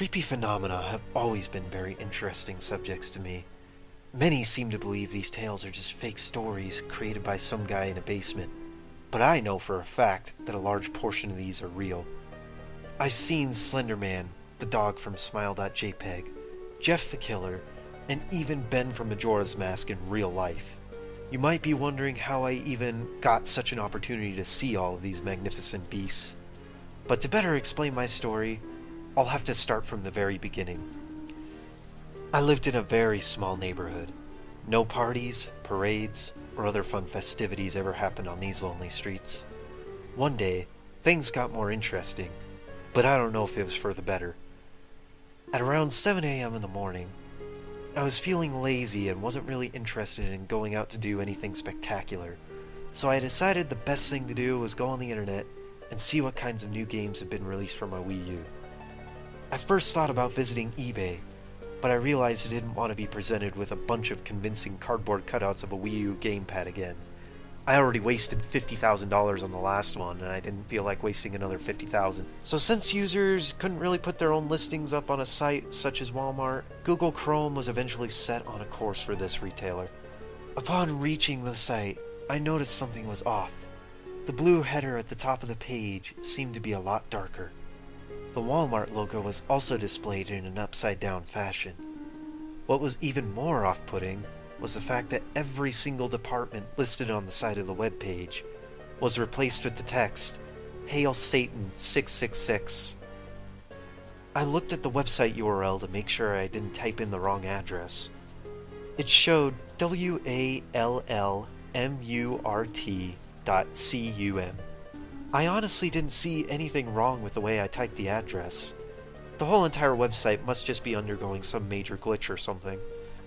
Creepy phenomena have always been very interesting subjects to me. Many seem to believe these tales are just fake stories created by some guy in a basement, but I know for a fact that a large portion of these are real. I've seen Slenderman, the dog from Smile.jpg, Jeff the Killer, and even Ben from Majora's Mask in real life. You might be wondering how I even got such an opportunity to see all of these magnificent beasts. But to better explain my story, I'll have to start from the very beginning. I lived in a very small neighborhood. No parties, parades, or other fun festivities ever happened on these lonely streets. One day, things got more interesting, but I don't know if it was for the better. At around 7 a.m. in the morning, I was feeling lazy and wasn't really interested in going out to do anything spectacular, so I decided the best thing to do was go on the internet and see what kinds of new games had been released for my Wii U. I first thought about visiting eBay, but I realized I didn't want to be presented with a bunch of convincing cardboard cutouts of a Wii U gamepad again. I already wasted $50,000 on the last one, and I didn't feel like wasting another $50,000. So since users couldn't really put their own listings up on a site such as Wallmart, Google Chrome was eventually set on a course for this retailer. Upon reaching the site, I noticed something was off. The blue header at the top of the page seemed to be a lot darker. The Walmart logo was also displayed in an upside-down fashion. What was even more off-putting was the fact that every single department listed on the side of the web page was replaced with the text, "Hail Satan 666. I looked at the website URL to make sure I didn't type in the wrong address. It showed wallmurt.cum. I honestly didn't see anything wrong with the way I typed the address. The whole entire website must just be undergoing some major glitch or something.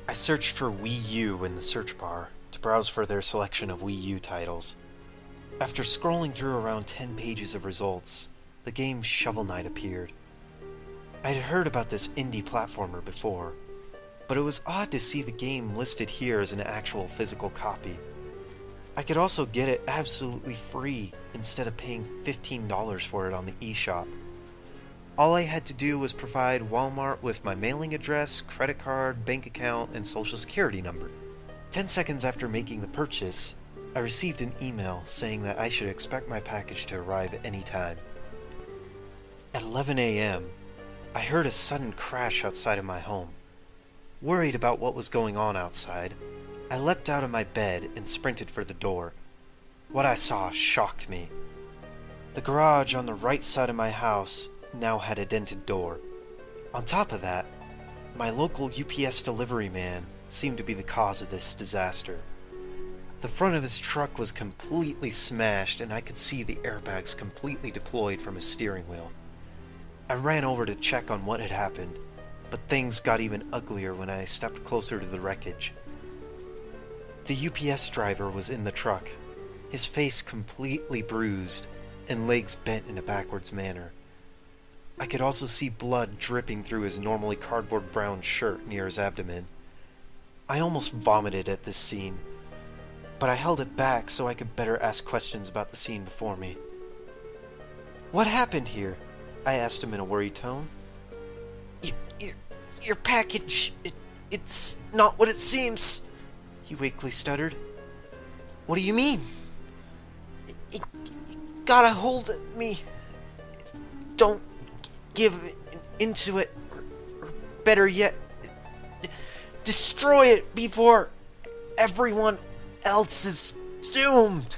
I searched for Wii U in the search bar to browse for their selection of Wii U titles. After scrolling through around 10 pages of results, the game Chivalry Nite appeared. I had heard about this indie platformer before, but it was odd to see the game listed here as an actual physical copy. I could also get it absolutely free instead of paying $15 for it on the eShop. All I had to do was provide Walmart with my mailing address, credit card, bank account, and social security number. 10 seconds after making the purchase, I received an email saying that I should expect my package to arrive at any time. At 11 a.m., I heard a sudden crash outside of my home. Worried about what was going on outside, I leapt out of my bed and sprinted for the door. What I saw shocked me. The garage on the right side of my house now had a dented door. On top of that, my local UPS delivery man seemed to be the cause of this disaster. The front of his truck was completely smashed, and I could see the airbags completely deployed from his steering wheel. I ran over to check on what had happened, but things got even uglier when I stepped closer to the wreckage. The UPS driver was in the truck, his face completely bruised and legs bent in a backwards manner. I could also see blood dripping through his normally cardboard brown shirt near his abdomen. I almost vomited at this scene, but I held it back so I could better ask questions about the scene before me. "What happened here?" I asked him in a worried tone. Your package, it's not what it seems," he weakly stuttered. "What do you mean?" It got a hold of me. Don't give into it, or better yet, destroy it before everyone else is doomed."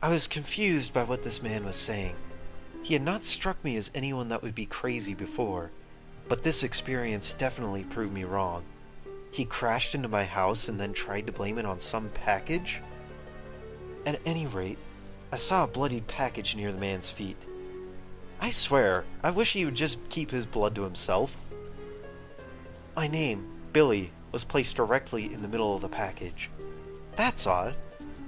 I was confused by what this man was saying. He had not struck me as anyone that would be crazy before, but this experience definitely proved me wrong. He crashed into my house and then tried to blame it on some package? At any rate, I saw a bloodied package near the man's feet. I swear, I wish he would just keep his blood to himself. My name, Billy, was placed directly in the middle of the package. That's odd.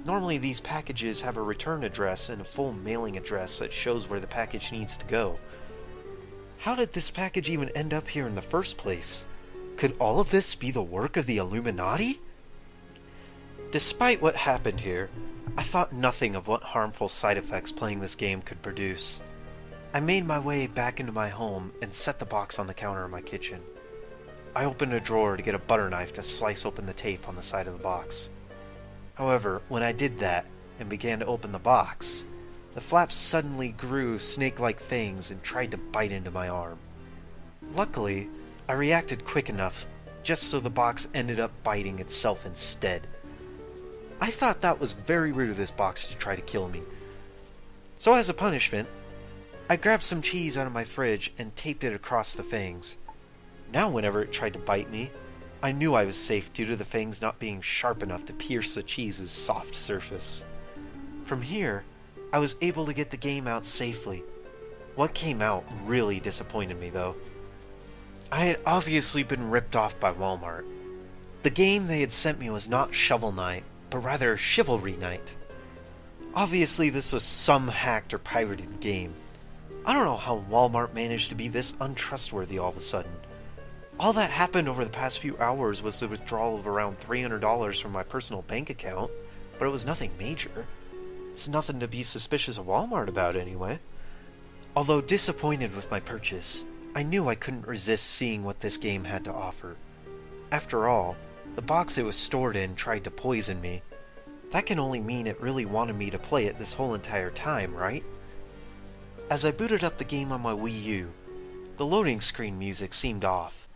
Normally these packages have a return address and a full mailing address that shows where the package needs to go. How did this package even end up here in the first place? Could all of this be the work of the Illuminati? Despite what happened here, I thought nothing of what harmful side effects playing this game could produce. I made my way back into my home and set the box on the counter in my kitchen. I opened a drawer to get a butter knife to slice open the tape on the side of the box. However, when I did that and began to open the box, the flaps suddenly grew snake-like fangs and tried to bite into my arm. Luckily, I reacted quick enough just so the box ended up biting itself instead. I thought that was very rude of this box to try to kill me. So as a punishment, I grabbed some cheese out of my fridge and taped it across the fangs. Now whenever it tried to bite me, I knew I was safe due to the fangs not being sharp enough to pierce the cheese's soft surface. From here, I was able to get the game out safely. What came out really disappointed me though. I had obviously been ripped off by Wallmart. The game they had sent me was not Shovel Knight, but rather Chivalry Nite. Obviously this was some hacked or pirated game. I don't know how Wallmart managed to be this untrustworthy all of a sudden. All that happened over the past few hours was the withdrawal of around $300 from my personal bank account, but it was nothing major. It's nothing to be suspicious of Wallmart about anyway. Although disappointed with my purchase, I knew I couldn't resist seeing what this game had to offer. After all, the box it was stored in tried to poison me. That can only mean it really wanted me to play it this whole entire time, right? As I booted up the game on my Wii U, the loading screen music seemed off.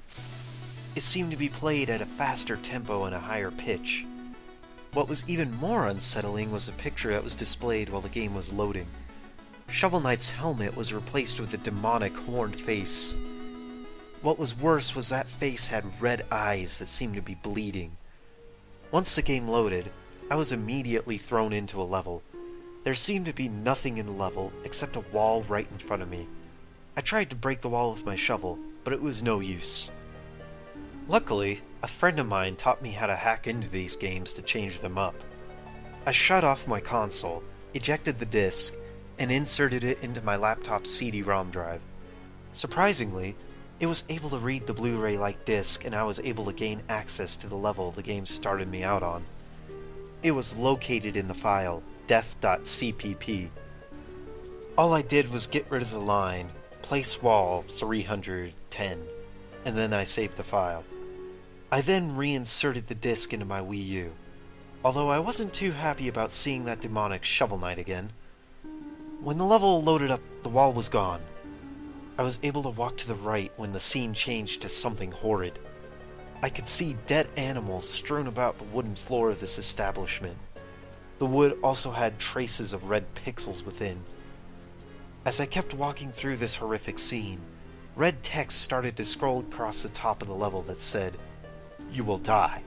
It seemed to be played at a faster tempo and a higher pitch. What was even more unsettling was the picture that was displayed while the game was loading. Shovel Knight's helmet was replaced with a demonic horned face. What was worse was that face had red eyes that seemed to be bleeding. Once the game loaded, I was immediately thrown into a level. There seemed to be nothing in the level except a wall right in front of me. I tried to break the wall with my shovel, but it was no use. Luckily, a friend of mine taught me how to hack into these games to change them up. I shut off my console, ejected the disc, and inserted it into my laptop's CD-ROM drive. Surprisingly, it was able to read the Blu-ray-like disc and I was able to gain access to the level the game started me out on. It was located in the file death.cpp. All I did was get rid of the line, place wall 310, and then I saved the file. I then reinserted the disc into my Wii U, although I wasn't too happy about seeing that demonic Shovel Knight again. When the level loaded up, the wall was gone. I was able to walk to the right when the scene changed to something horrid. I could see dead animals strewn about the wooden floor of this establishment. The wood also had traces of red pixels within. As I kept walking through this horrific scene, red text started to scroll across the top of the level that said, "You will die."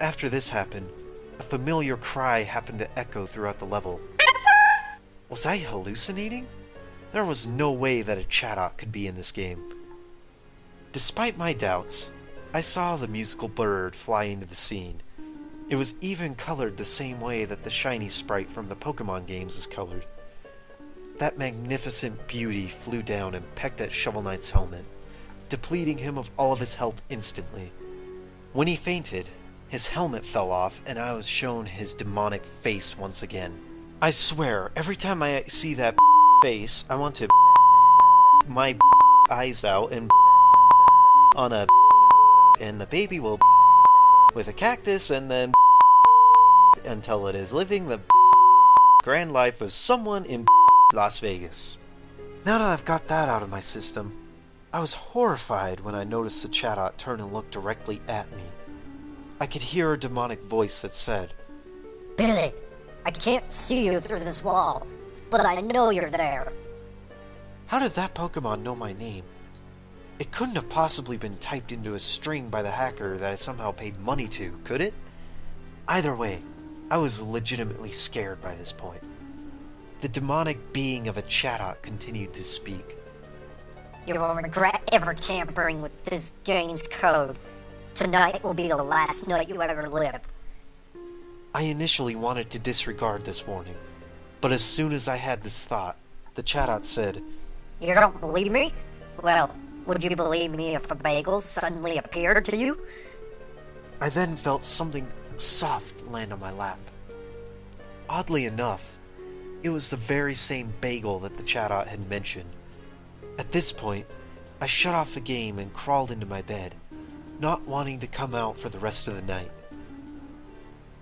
After this happened, a familiar cry happened to echo throughout the level. Was I hallucinating? There was no way that a Chatot could be in this game. Despite my doubts, I saw the musical bird fly into the scene. It was even colored the same way that the shiny sprite from the Pokemon games is colored. That magnificent beauty flew down and pecked at Shovel Knight's helmet, depleting him of all of his health instantly. When he fainted, his helmet fell off and I was shown his demonic face once again. I swear, every time I see that face, I want to my eyes out and on a and the baby will with a cactus and then until it is living the grand life of someone in Las Vegas. Now that I've got that out of my system, I was horrified when I noticed the Chatot turn and look directly at me. I could hear a demonic voice that said, "Billy, I can't see you through this wall, but I know you're there." How did that Pokemon know my name? It couldn't have possibly been typed into a string by the hacker that I somehow paid money to, could it? Either way, I was legitimately scared by this point. The demonic being of a Chatot continued to speak. "You will regret ever tampering with this game's code. Tonight will be the last night you ever live." I initially wanted to disregard this warning, but as soon as I had this thought, the Chatot said, "You don't believe me? Well, would you believe me if a bagel suddenly appeared to you?" I then felt something soft land on my lap. Oddly enough, it was the very same bagel that the chatbot had mentioned. At this point, I shut off the game and crawled into my bed, not wanting to come out for the rest of the night.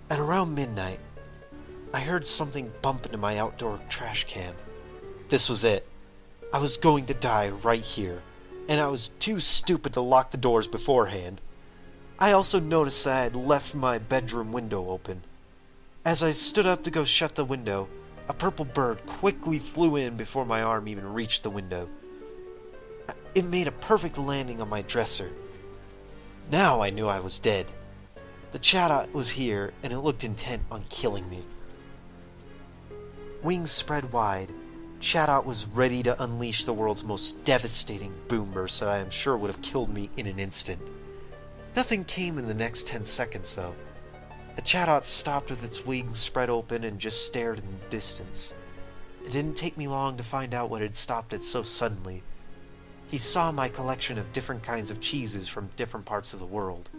At around midnight, I heard something bump into my outdoor trash can. This was it. I was going to die right here, and I was too stupid to lock the doors beforehand. I also noticed that I had left my bedroom window open. As I stood up to go shut the window, a purple bird quickly flew in before my arm even reached the window. It made a perfect landing on my dresser. Now I knew I was dead. The chatbot was here, and it looked intent on killing me. Wings spread wide, chatbot was ready to unleash the world's most devastating boom burst that I am sure would have killed me in an instant. Nothing came in the next 10 seconds, though. The chatbot stopped with its wings spread open and just stared in the distance. It didn't take me long to find out what had stopped it so suddenly. He saw my collection of different kinds of cheeses from different parts of the world.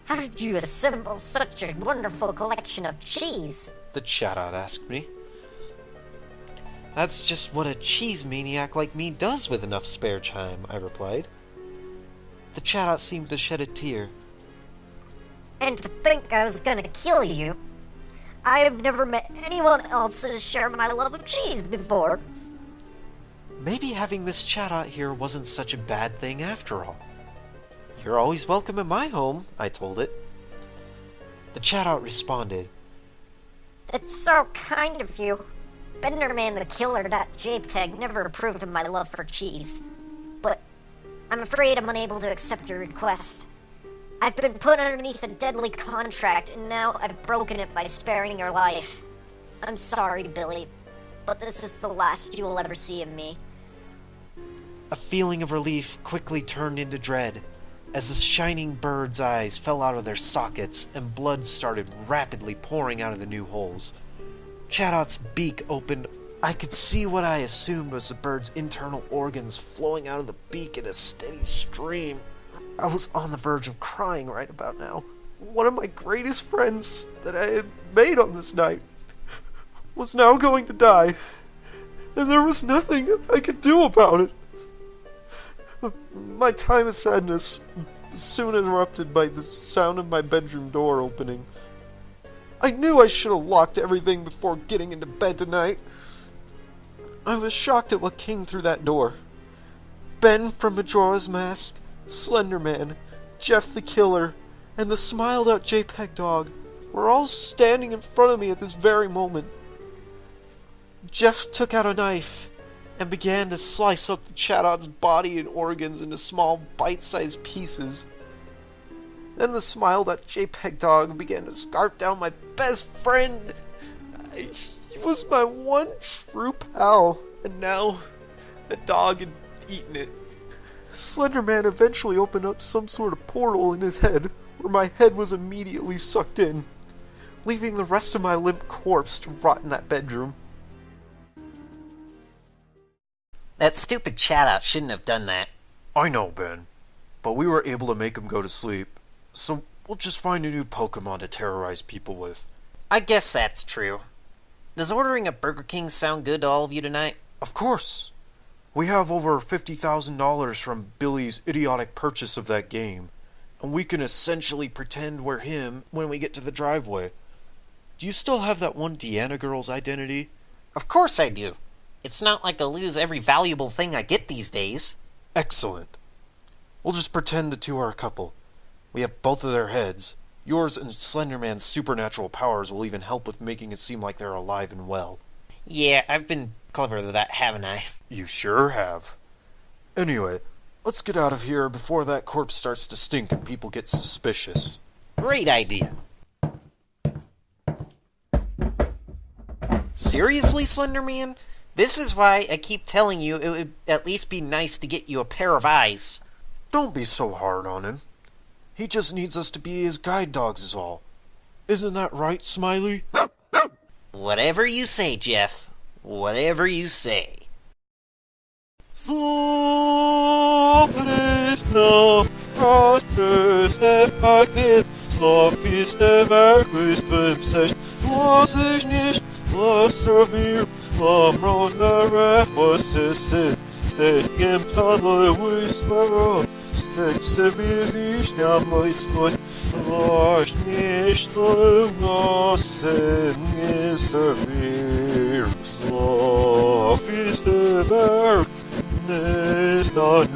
How did you assemble such a wonderful collection of cheese? The chatbot asked me. That's just what a cheese maniac like me does with enough spare time, I replied. The chatbot seemed to shed a tear. And to think I was gonna kill you. I have never met anyone else to share my love of cheese before. Maybe having this chatbot here wasn't such a bad thing after all. You're always welcome in my home, I told it. The chatbot responded. It's so kind of you. Benderman the Killer.jpg never approved of my love for cheese. But I'm afraid I'm unable to accept your request. I've been put underneath a deadly contract, and now I've broken it by sparing your life. I'm sorry, Billy, but this is the last you will ever see of me. A feeling of relief quickly turned into dread, as the shining bird's eyes fell out of their sockets and blood started rapidly pouring out of the new holes. chatbot's beak opened. I could see what I assumed was the bird's internal organs flowing out of the beak in a steady stream. I was on the verge of crying right about now. One of my greatest friends that I had made on this night was now going to die, and there was nothing I could do about it. My time of sadness was soon interrupted by the sound of my bedroom door opening. I knew I should have locked everything before getting into bed tonight. I was shocked at what came through that door. Ben from Majora's Mask, Slenderman, Jeff the Killer, and the smiled-out JPEG dog were all standing in front of me at this very moment. Jeff took out a knife and began to slice up the chatbot's body and organs into small, bite-sized pieces. Then the smiled-out JPEG dog began to scarf down my best friend. He was my one true pal, and now the dog had eaten it. Slenderman eventually opened up some sort of portal in his head, where my head was immediately sucked in, leaving the rest of my limp corpse to rot in that bedroom. That stupid chatbot shouldn't have done that. I know, Ben, but we were able to make him go to sleep, so we'll just find a new Pokemon to terrorize people with. I guess that's true. Does ordering a Burger King sound good to all of you tonight? Of course. We have over $50,000 from Billy's idiotic purchase of that game, and we can essentially pretend we're him when we get to the driveway. Do you still have that one Deanna girl's identity? Of course I do. It's not like I lose every valuable thing I get these days. Excellent. We'll just pretend the two are a couple. We have both of their heads. Yours and Slenderman's supernatural powers will even help with making it seem like they're alive and well. Yeah, I've been clever with that, haven't I? You sure have. Anyway, let's get out of here before that corpse starts to stink and people get suspicious. Great idea. Seriously, Slenderman? This is why I keep telling you it would at least be nice to get you a pair of eyes. Don't be so hard on him. He just needs us to be his guide dogs is all. Isn't that right, Smiley? Whatever you say, Jeff. Whatever you say. was ich nicht, lasse mir am Ronere, was es ist. Steht im Tunnel, Whistler, steht se bis ich damals noch, was nicht lassen ist wir, so ist der Berg, ist an